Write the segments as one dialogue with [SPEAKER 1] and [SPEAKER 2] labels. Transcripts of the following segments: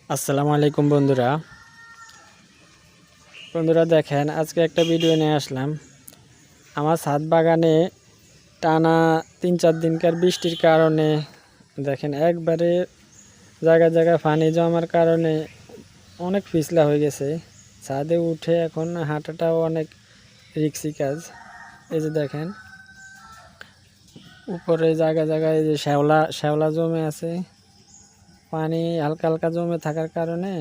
[SPEAKER 1] আসসালামু আলাইকুম বন্ধুরা। দেখেন আজকে একটা ভিডিও নিয়ে আসলাম। আমার ছাদ বাগানে টানা 3-4 দিনকার বৃষ্টির কারণে দেখেন একবারে জায়গা জায়গা পানি জমার কারণে অনেক পিছলা হয়ে গেছে। ছাদে উঠে এখন হাঁটাটাও অনেক রিস্কি কাজ। এই যে দেখেন উপরে জায়গা জায়গায় যে শ্যাওলা জমে আছে, পানি হালকা হালকা জমে থাকার কারণে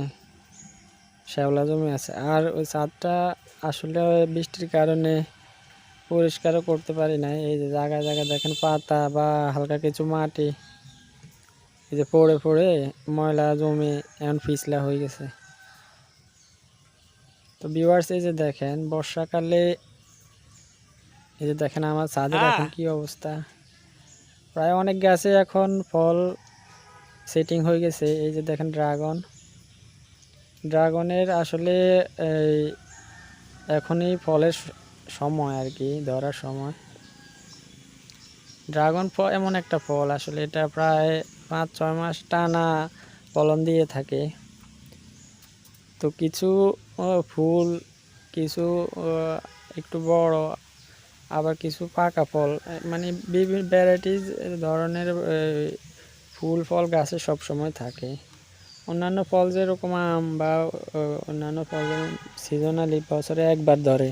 [SPEAKER 1] শ্যাওলা জমে আছে। আর ওই ছাদটা আসলে বৃষ্টির কারণে পরিষ্কারও করতে পারি না। এই যে জায়গায় জায়গায় দেখেন পাতা বা হালকা কিছু মাটি এই যে পড়ে পড়ে ময়লা জমে এখন পিছলা হয়ে গেছে। তো ভিউয়ার্স এই যে দেখেন বর্ষাকালে এই যে দেখেন আমার ছাদের এখন কি অবস্থা। প্রায় অনেক গাছে এখন ফল সেটিং হয়ে গেছে। এই যে দেখেন ড্রাগনের আসলে এই এখনই ফলের সময় আর কি, ধরার সময়। ড্রাগন ফল এমন একটা ফল আসলে এটা প্রায় 5-6 মাস টানা ফলন দিয়ে থাকে। তো কিছু ফুল, কিছু একটু বড়, আবার কিছু পাকা ফল, মানে বিভিন্ন ভ্যারাইটিস ধরনের ফুল ফল গাছে সব সময় থাকে। অন্যান্য ফল যেরকম আম বা অন্যান্য ফল যেমন সিজনালি বছরে একবার ধরে,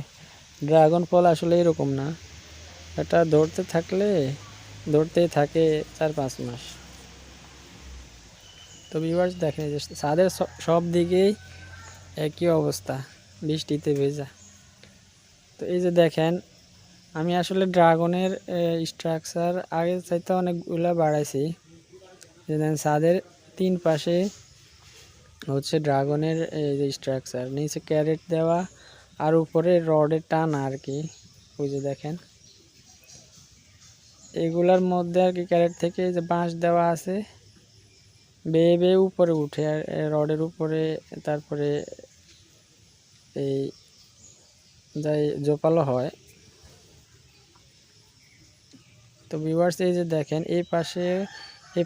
[SPEAKER 1] ড্রাগন ফল আসলে এরকম না। এটা ধরতেই থাকে 4-5 মাস। তো ভিউয়ার্স দেখেন যে ছাদের সব দিকেই একই অবস্থা, বৃষ্টিতে ভেজা। তো এই যে দেখেন আমি আসলে ড্রাগনের স্ট্রাকচার আগে চাইতে অনেকগুলা বাড়াইছি। দেখেন ছাদের 3 পাশে হচ্ছে ড্রাগনের এই যে স্ট্রাকচার, নিচে ক্যারেট দেওয়া আর উপরে রডের টানা আর কি। ওই যে দেখেন এগুলার মধ্যে আর কি ক্যারেট থেকে যে বাঁশ দেওয়া আছে, বেয়ে বেয়ে উপরে উঠে আর রডের উপরে, তারপরে এই যাই জোপালো হয়। তো ভিউয়ার্স এই যে দেখেন এই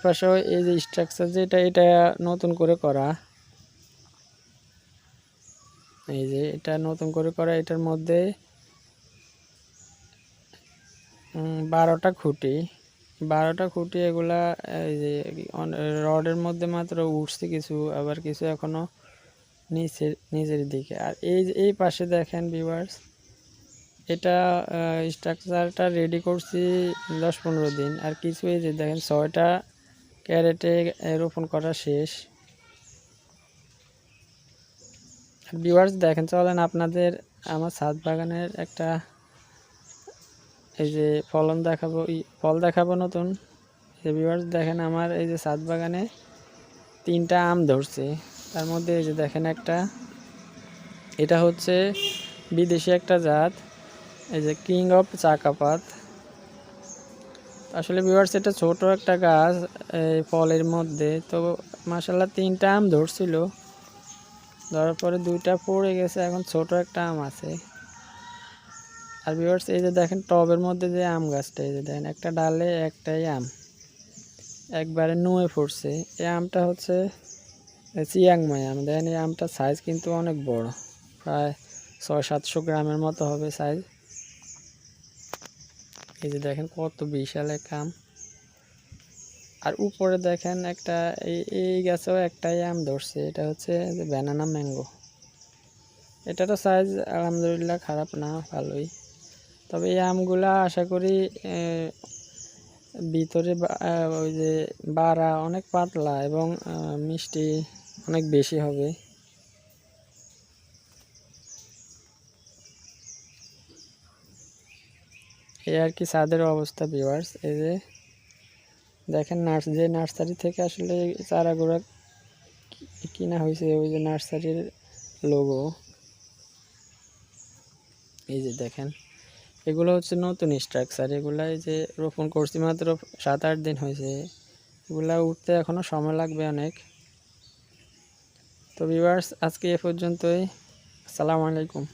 [SPEAKER 1] পাশেও এই যে স্ট্রাকচার যেটা, এটা নতুন করে করা। এই যে এটা নতুন করে করা, এটার মধ্যে 12টা খুঁটি এগুলা এই যে রডের মধ্যে মাত্র উঠছে কিছু, আবার কিছু এখনো নিচের দিকে। আর এই পাশে দেখেন ভিউয়ার্স, এটা স্ট্রাকচারটা রেডি করছি 10-15 দিন। আর কিছু এই যে দেখেন 6টা ক্যারেটে রোপণ করা শেষ। ভিউয়ার্স দেখেন চলেন আপনাদের আমার ছাদ বাগানের একটা এই যে ফল দেখাবো নতুন। ভিউয়ার্স দেখেন আমার এই যে ছাদ বাগানে 3টা আম ধরছে। তার মধ্যে এই যে দেখেন এটা হচ্ছে বিদেশি একটা জাত, এই যে কিং অফ চাকাপাত। আসলে ভিউয়ার্স এটা ছোট একটা গাছ এই ফলের মধ্যে। তো মাশাআল্লাহ 3টা আম ধরছিল, ধরার পরে 2টা পড়ে গেছে, এখন ছোট একটা আম আছে। আর ভিউয়ার্স এই যে দেখেন টবের মধ্যে যে আম গাছটা, এই যে দেখেন একটা ডালে একটাই আম একবারে নুয়ে পড়ছে। এই আমটা হচ্ছে চিয়াংমাই আম। দেখেন এই আমটার সাইজ কিন্তু অনেক বড়, প্রায় 600-700 গ্রামের মতো হবে সাইজ। এই যে দেখেন কত বিশাল এক আম। আর উপরে দেখেন একটা এই গাছেও একটাই আম ধরছে, এটা হচ্ছে ব্যানানা ম্যাঙ্গো। এটারও সাইজ আলহামদুলিল্লাহ খারাপ না, ভালোই। তবে এই আমগুলা আশা করি ভিতরে ওই যে বাড়া অনেক পাতলা এবং মিষ্টি অনেক বেশি হবে। এই আর কি ছাদের অবস্থা ভিউয়ার্স। এই যে দেখেন নার্সারি থেকে আসলে চারাগুলা কিনা হয়েছে, ওই যে নার্সারির লোগো। এই যে দেখেন এগুলো হচ্ছে নতুন স্ট্রাকচার, এগুলা এই যে রোপণ করছি মাত্র 7-8 দিন হয়েছে, এগুলা উঠতে এখনো সময় লাগবে অনেক। তো ভিউয়ার্স আজকে এ পর্যন্তই। আসসালামু আলাইকুম।